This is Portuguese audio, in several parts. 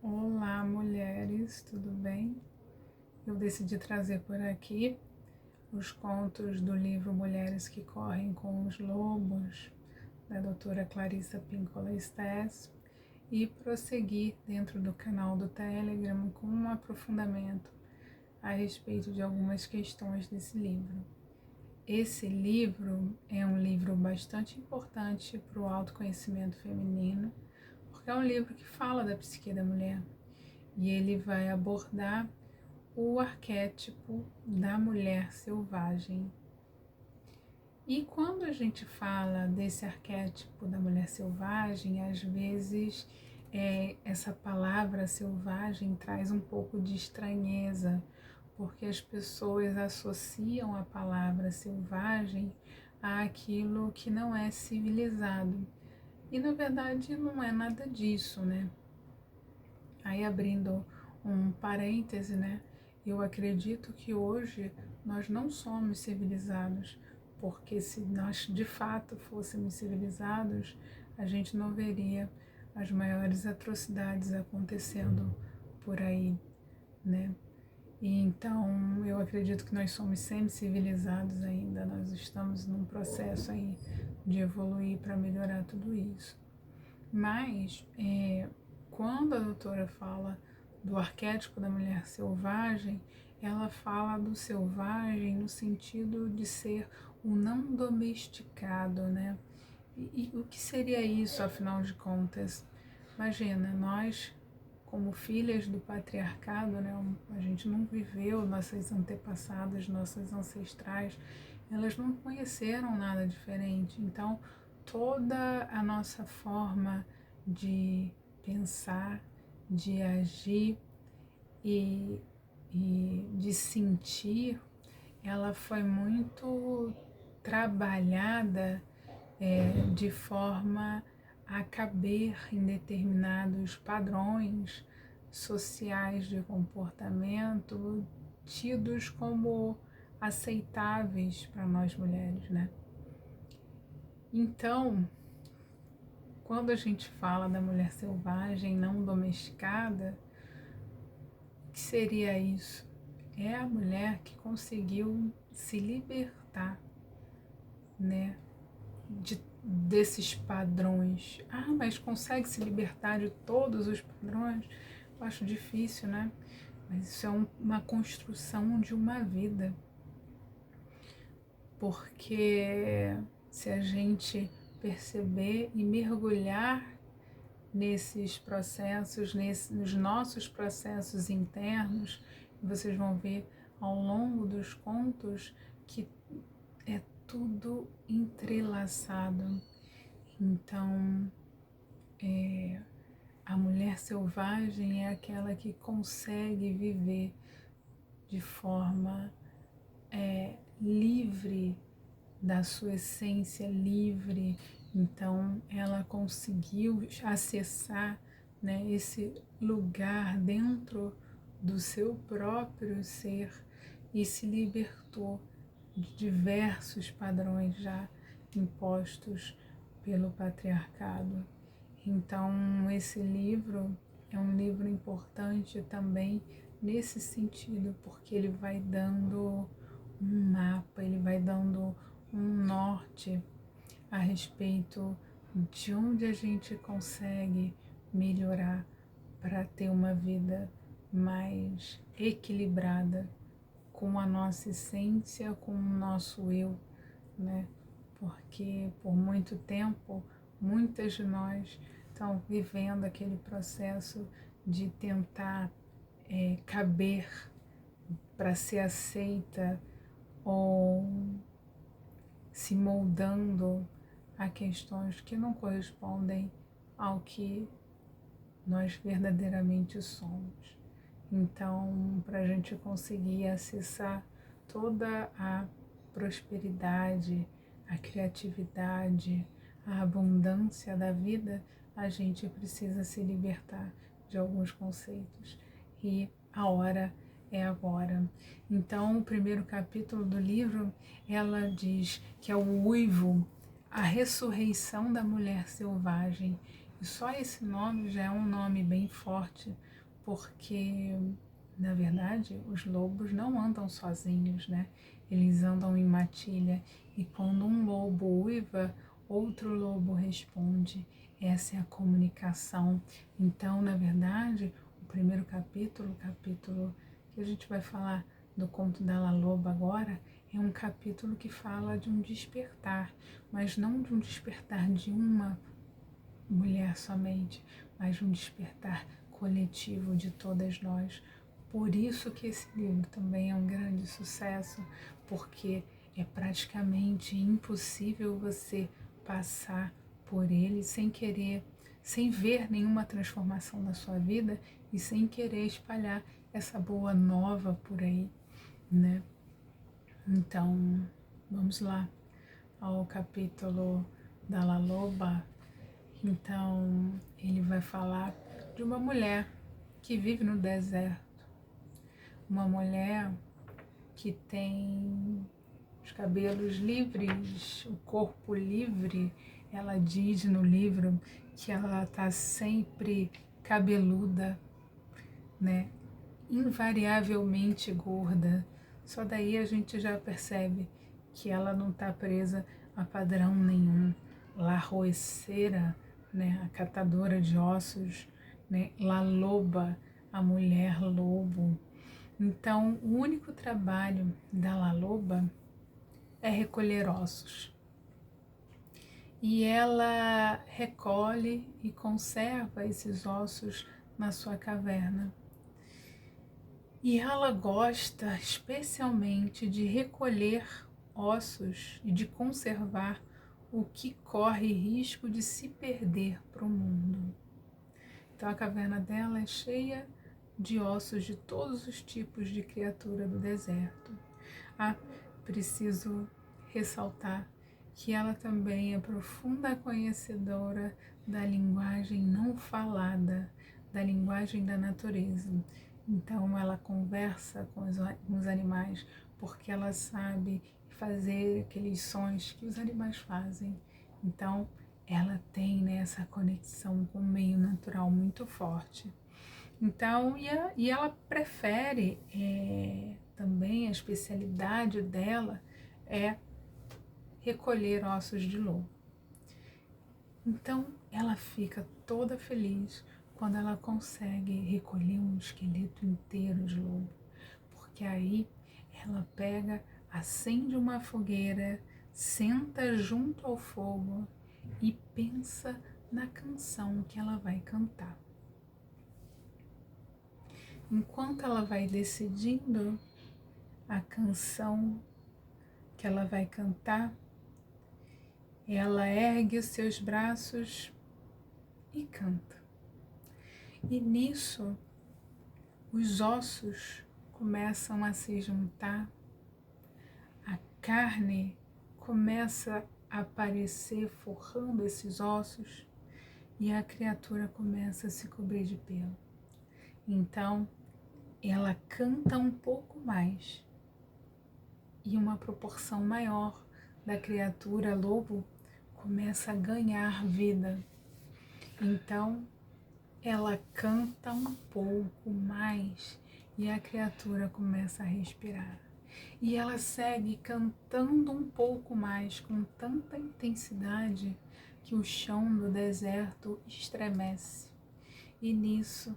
Olá, mulheres, tudo bem? Eu decidi trazer por aqui os contos do livro Mulheres que Correm com os Lobos, da doutora Clarissa Pinkola Estés, e prosseguir dentro do canal do Telegram com um aprofundamento a respeito de algumas questões desse livro. Esse livro é um livro bastante importante para o autoconhecimento feminino, porque é um livro que fala da psique da mulher e ele vai abordar o arquétipo da mulher selvagem. E quando a gente fala desse arquétipo da mulher selvagem, às vezes essa palavra selvagem traz um pouco de estranheza, porque as pessoas associam a palavra selvagem àquilo que não é civilizado. E na verdade não é nada disso, né? Aí abrindo um parêntese, né? Eu acredito que hoje nós não somos civilizados, porque se nós de fato fôssemos civilizados, a gente não veria as maiores atrocidades acontecendo por aí, né? E então eu acredito que nós somos semi-civilizados ainda, nós estamos num processo aí de evoluir para melhorar tudo isso. Mas quando a doutora fala do arquétipo da mulher selvagem, ela fala do selvagem no sentido de ser o não domesticado, né? E o que seria isso, afinal de contas? Imagina, nós, como filhas do patriarcado, né? A gente não viveu, nossas antepassadas, nossas ancestrais, elas não conheceram nada diferente. Então, toda a nossa forma de pensar, de agir e de sentir, ela foi muito trabalhada de forma a caber em determinados padrões sociais de comportamento tidos como aceitáveis para nós mulheres, né? Então, quando a gente fala da mulher selvagem não domesticada, o que seria isso? É a mulher que conseguiu se libertar, né, desses padrões. Ah, mas consegue se libertar de todos os padrões? Eu acho difícil, né? Mas isso é uma construção de uma vida. Porque se a gente perceber e mergulhar nesses processos, nos nossos processos internos, vocês vão ver ao longo dos contos que é tudo entrelaçado. Então, a mulher selvagem é aquela que consegue viver de forma livre da sua essência, livre. Então, ela conseguiu acessar, né, esse lugar dentro do seu próprio ser e se libertou de diversos padrões já impostos pelo patriarcado. Então, esse livro é um livro importante também nesse sentido, porque ele vai dando um mapa, ele vai dando um norte a respeito de onde a gente consegue melhorar para ter uma vida mais equilibrada com a nossa essência, com o nosso eu, né? Porque por muito tempo, muitas de nós estão vivendo aquele processo de tentar caber para ser aceita ou se moldando a questões que não correspondem ao que nós verdadeiramente somos. Então, para a gente conseguir acessar toda a prosperidade, a criatividade, a abundância da vida, a gente precisa se libertar de alguns conceitos. E a hora é agora. Então, o primeiro capítulo do livro, ela diz que é o uivo, a ressurreição da mulher selvagem. E só esse nome já é um nome bem forte, porque, na verdade, os lobos não andam sozinhos, né? Eles andam em matilha. E quando um lobo uiva, outro lobo responde. Essa é a comunicação. Então, na verdade, o primeiro capítulo, o capítulo que a gente vai falar do conto da La Loba agora, é um capítulo que fala de um despertar, mas não de um despertar de uma mulher somente, mas de um despertar coletivo de todas nós. Por isso que esse livro também é um grande sucesso, porque é praticamente impossível você passar por ele sem querer, sem ver nenhuma transformação na sua vida e sem querer espalhar essa boa nova por aí, né? Então, vamos lá ao capítulo da La Loba. Então, ele vai falar de uma mulher que vive no deserto, uma mulher que tem os cabelos livres, o corpo livre. Ela diz no livro que ela está sempre cabeluda, né? Invariavelmente gorda. Só daí a gente já percebe que ela não está presa a padrão nenhum. La roeceira, né? A catadora de ossos, né? La loba, a mulher lobo. Então, o único trabalho da La Loba é recolher ossos. E ela recolhe e conserva esses ossos na sua caverna. E ela gosta especialmente de recolher ossos e de conservar o que corre risco de se perder para o mundo. Então a caverna dela é cheia de ossos de todos os tipos de criatura do deserto. Ah, preciso ressaltar que ela também é profunda conhecedora da linguagem não falada, da linguagem da natureza. Então ela conversa com os animais porque ela sabe fazer aqueles sons que os animais fazem. Então ela tem, né, essa conexão com o meio natural muito forte. Então, e ela prefere também, a especialidade dela é recolher ossos de lobo. Então ela fica toda feliz quando ela consegue recolher um esqueleto inteiro de lobo, porque aí ela pega, acende uma fogueira, senta junto ao fogo e pensa na canção que ela vai cantar. Enquanto ela vai decidindo a canção que ela vai cantar, ela ergue os seus braços e canta. E nisso, os ossos começam a se juntar, a carne começa a aparecer forrando esses ossos e a criatura começa a se cobrir de pelo. Então, ela canta um pouco mais e uma proporção maior da criatura lobo começa a ganhar vida. Então, ela canta um pouco mais e a criatura começa a respirar. E ela segue cantando um pouco mais com tanta intensidade que o chão do deserto estremece. E nisso,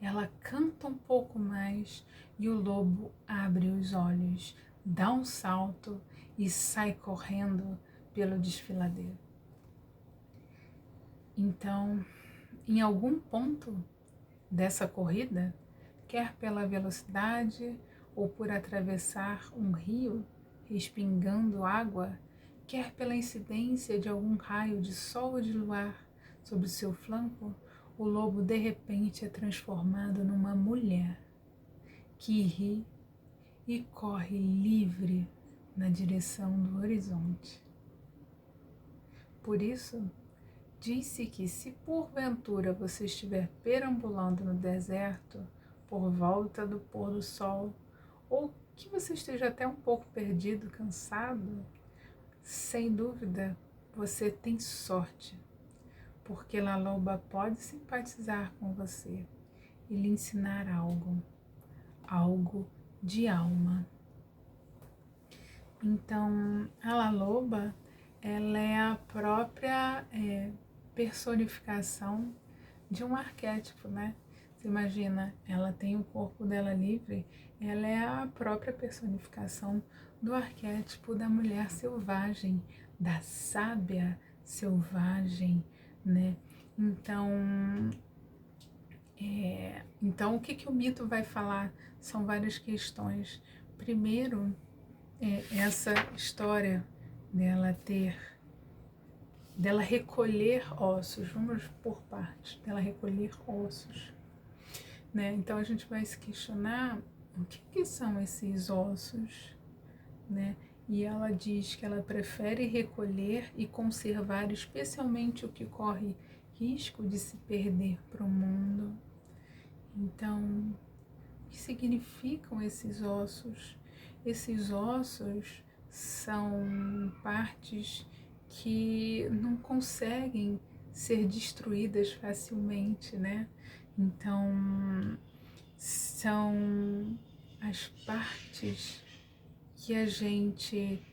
ela canta um pouco mais e o lobo abre os olhos, dá um salto e sai correndo pelo desfiladeiro. Então, em algum ponto dessa corrida, quer pela velocidade ou por atravessar um rio respingando água, quer pela incidência de algum raio de sol ou de luar sobre seu flanco, o lobo de repente é transformado numa mulher que ri e corre livre na direção do horizonte. Por isso, disse que se porventura você estiver perambulando no deserto por volta do pôr do sol, ou que você esteja até um pouco perdido, cansado, sem dúvida você tem sorte, porque La Loba pode simpatizar com você e lhe ensinar algo de alma. Então, a La Loba, ela é a própria personificação de um arquétipo, né? Você imagina, ela tem o corpo dela livre, ela é a própria personificação do arquétipo da mulher selvagem, da sábia selvagem, né? Então o que o mito vai falar? São várias questões. Primeiro, essa história dela recolher ossos, vamos por partes, dela recolher ossos, né? Então a gente vai se questionar o que são esses ossos, né? E ela diz que ela prefere recolher e conservar, especialmente o que corre risco de se perder para o mundo. Então, o que significam esses ossos? Esses ossos são partes que não conseguem ser destruídas facilmente, né? Então, são as partes que a gente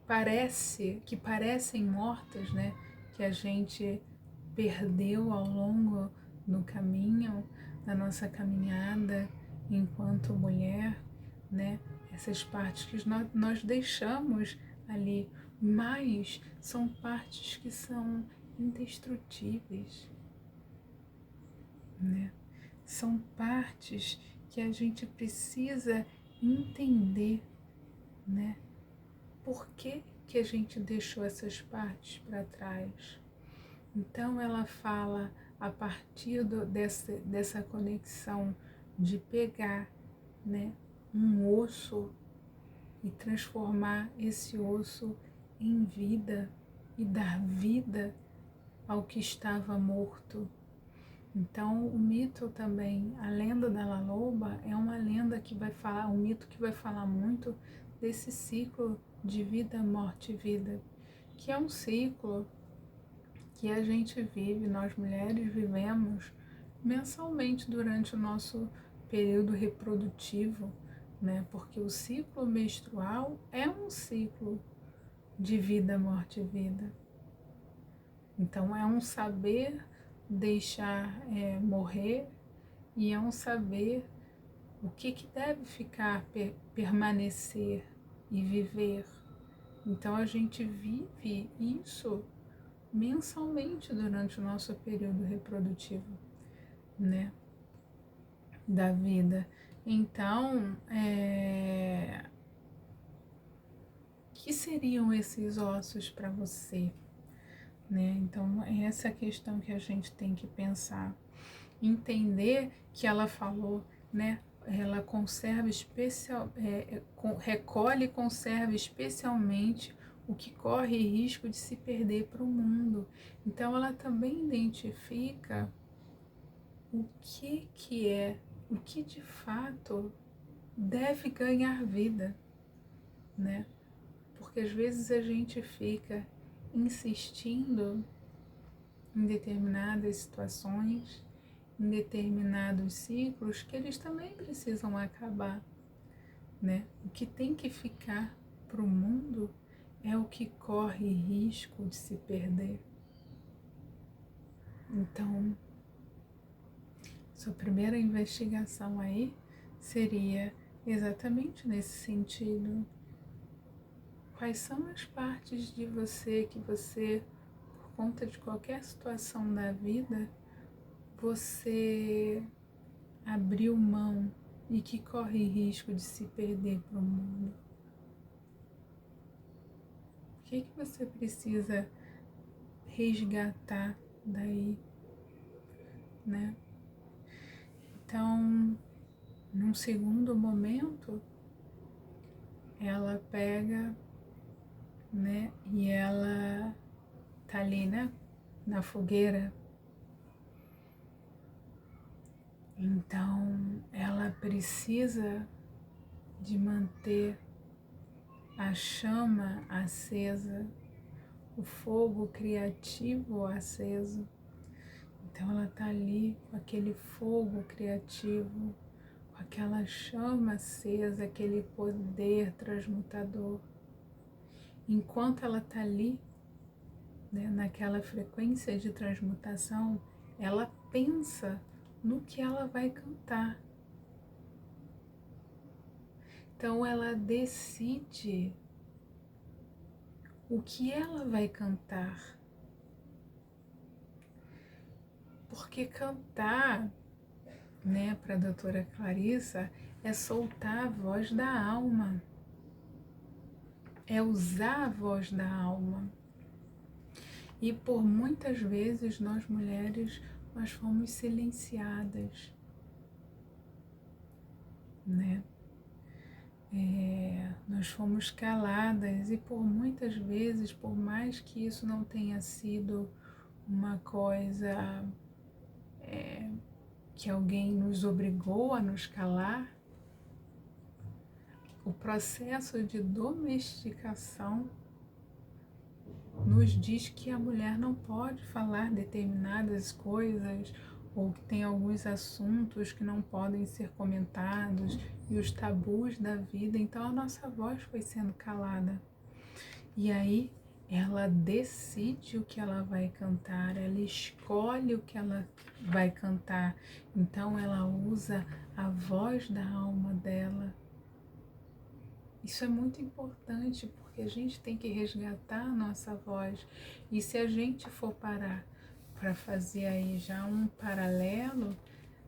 parecem mortas, né? Que a gente perdeu ao longo do caminho, da nossa caminhada enquanto mulher, né? Essas partes que nós deixamos ali, mas são partes que são indestrutíveis, né? São partes que a gente precisa entender, né? Por que a gente deixou essas partes para trás? Então ela fala a partir dessa conexão de pegar, né, um osso e transformar esse osso em vida e dar vida ao que estava morto. Então o mito também, a lenda da La Loba é uma lenda que vai falar, um mito que vai falar muito desse ciclo de vida, morte e vida, que é um ciclo que a gente vive, nós mulheres vivemos mensalmente durante o nosso período reprodutivo, né? Porque o ciclo menstrual é um ciclo de vida, morte e vida. Então é um saber deixar morrer e é um saber o que deve ficar, permanecer e viver. Então a gente vive isso mensalmente durante o nosso período reprodutivo, né, da vida. Então, que seriam esses ossos para você, né? Então, é essa questão que a gente tem que pensar. Entender que ela falou, né? Ela conserva recolhe e conserva especialmente o que corre risco de se perder para o mundo. Então ela também identifica o que de fato deve ganhar vida, né? Porque às vezes a gente fica insistindo em determinadas situações, em determinados ciclos que eles também precisam acabar, né? O que tem que ficar para o mundo é o que corre risco de se perder. Então, sua primeira investigação aí seria exatamente nesse sentido. Quais são as partes de você que você, por conta de qualquer situação da vida, você abriu mão e que corre risco de se perder para o mundo? O que você precisa resgatar daí, né? Então, num segundo momento, ela pega, né, e ela tá ali, né, na fogueira. Então, ela precisa de manter a chama acesa, o fogo criativo aceso. Então ela está ali com aquele fogo criativo, com aquela chama acesa, aquele poder transmutador. Enquanto ela está ali, né, naquela frequência de transmutação, ela pensa no que ela vai cantar. Então ela decide o que ela vai cantar. Porque cantar, né, para a doutora Clarissa, é soltar a voz da alma. É usar a voz da alma. E por muitas vezes nós mulheres, nós fomos silenciadas, né? Nós fomos caladas e por muitas vezes, por mais que isso não tenha sido uma coisa que alguém nos obrigou a nos calar, o processo de domesticação nos diz que a mulher não pode falar determinadas coisas ou que tem alguns assuntos que não podem ser comentados e os tabus da vida. Então a nossa voz foi sendo calada. E aí ela decide o que ela vai cantar, ela escolhe o que ela vai cantar. Então ela usa a voz da alma dela. Isso é muito importante, porque a gente tem que resgatar a nossa voz. E se a gente for parar para fazer aí já um paralelo,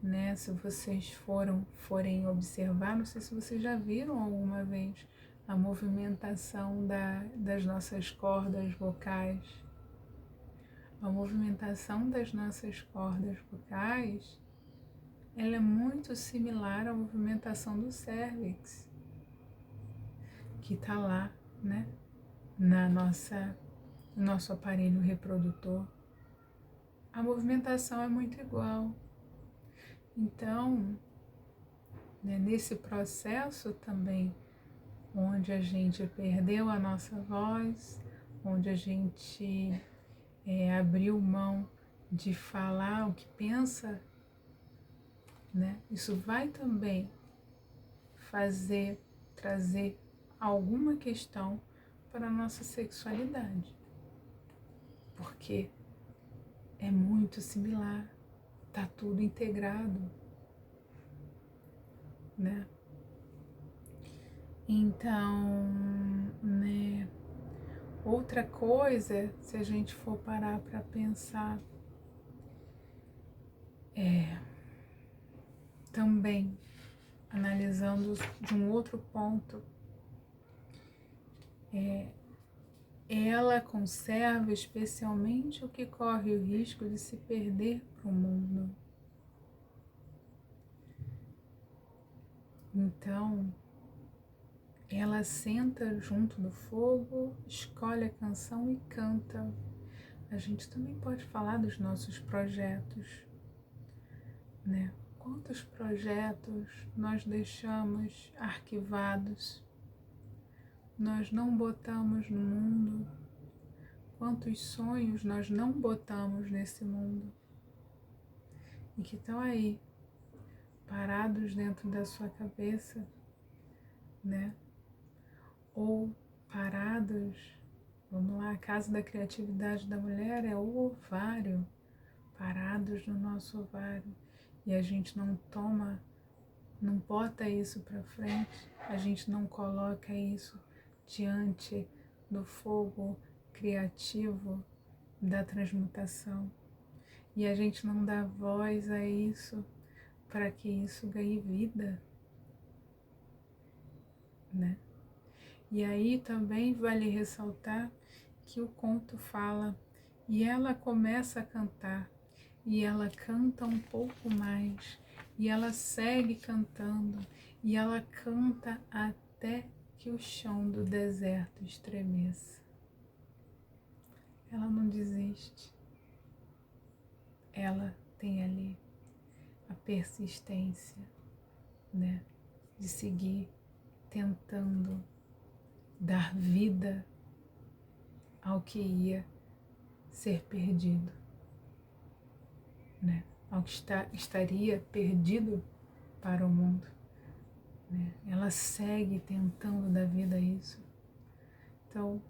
né? Se vocês forem observar, não sei se vocês já viram alguma vez a movimentação das nossas cordas vocais. A movimentação das nossas cordas vocais, ela é muito similar à movimentação do cérvix, que está lá, né, no nosso aparelho reprodutor. A movimentação é muito igual. Então, né, nesse processo também, onde a gente perdeu a nossa voz, onde a gente abriu mão de falar o que pensa, né, isso vai também trazer alguma questão para a nossa sexualidade, porque é muito similar, tá tudo integrado, né? Então, né, outra coisa, se a gente for parar para pensar, também analisando de um outro ponto, ela conserva especialmente o que corre o risco de se perder para o mundo. Então, ela senta junto do fogo, escolhe a canção e canta. A gente também pode falar dos nossos projetos, né? Quantos projetos nós deixamos arquivados, nós não botamos no mundo? Quantos sonhos nós não botamos nesse mundo e que estão aí, parados dentro da sua cabeça, né? Ou parados, vamos lá, a casa da criatividade da mulher é o ovário, parados no nosso ovário, e a gente não bota isso para frente, a gente não coloca isso diante do fogo criativo da transmutação, e a gente não dá voz a isso para que isso ganhe vida, né? E aí também vale ressaltar que o conto fala, e ela começa a cantar, e ela canta um pouco mais, e ela segue cantando, e ela canta até que o chão do deserto estremeça. Ela não desiste, ela tem ali a persistência, né, de seguir tentando dar vida ao que ia ser perdido, né? Ao que estaria perdido para o mundo, né? Ela segue tentando dar vida a isso. Então,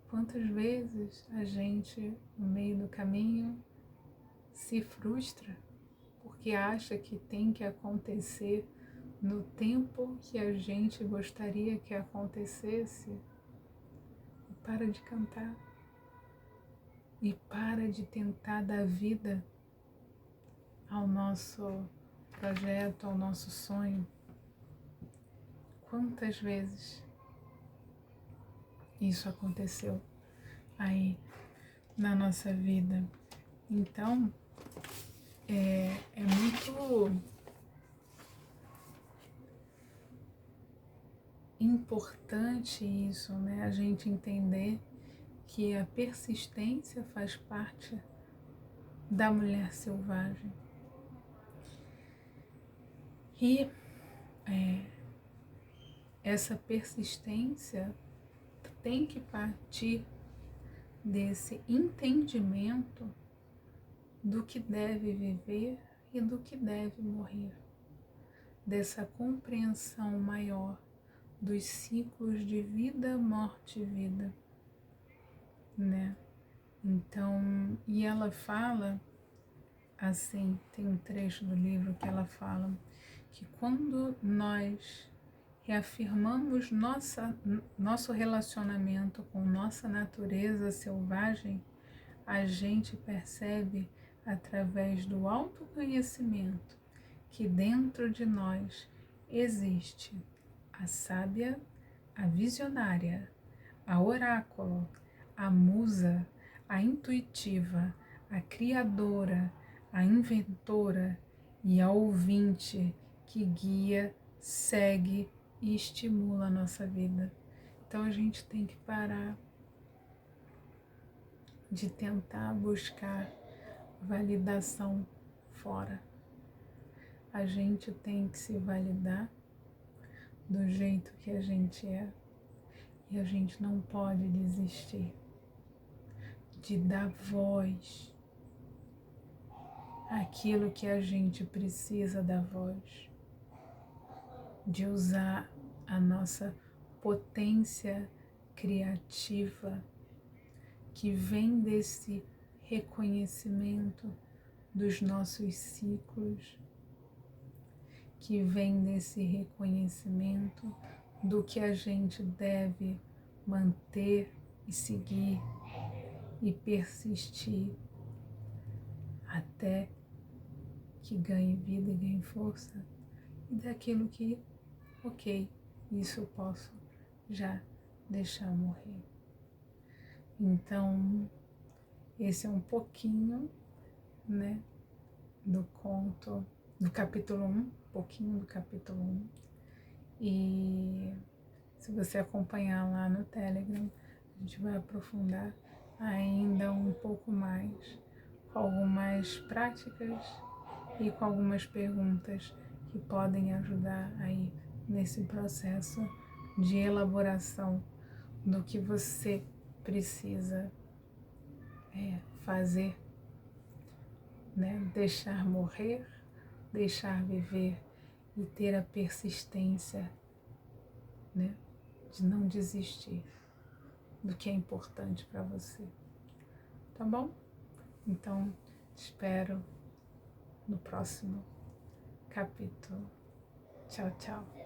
quantas vezes a gente, no meio do caminho, se frustra porque acha que tem que acontecer no tempo que a gente gostaria que acontecesse, e para de cantar e para de tentar dar vida ao nosso projeto, ao nosso sonho. Quantas vezes isso aconteceu aí na nossa vida? Então, é muito importante isso, né? A gente entender que a persistência faz parte da mulher selvagem. E essa persistência tem que partir desse entendimento do que deve viver e do que deve morrer, dessa compreensão maior dos ciclos de vida, morte e vida, né? Então, e ela fala assim, tem um trecho do livro que ela fala que quando nós reafirmamos nosso relacionamento com nossa natureza selvagem, a gente percebe através do autoconhecimento que dentro de nós existe a sábia, a visionária, a oráculo, a musa, a intuitiva, a criadora, a inventora e a ouvinte que guia, segue e estimula a nossa vida. Então a gente tem que parar de tentar buscar validação fora. A gente tem que se validar do jeito que a gente é e a gente não pode desistir de dar voz àquilo que a gente precisa dar voz, de usar a nossa potência criativa que vem desse reconhecimento dos nossos ciclos, que vem desse reconhecimento do que a gente deve manter e seguir e persistir até que ganhe vida e ganhe força, e daquilo que, ok, isso eu posso já deixar morrer. Então, esse é um pouquinho, né, do conto, do capítulo 1, pouquinho do capítulo 1. E se você acompanhar lá no Telegram, a gente vai aprofundar ainda um pouco mais, com algumas práticas e com algumas perguntas que podem ajudar aí nesse processo de elaboração do que você precisa fazer, né? Deixar morrer, deixar viver e ter a persistência, né? De não desistir do que é importante para você. Tá bom? Então, espero no próximo capítulo. Tchau, tchau.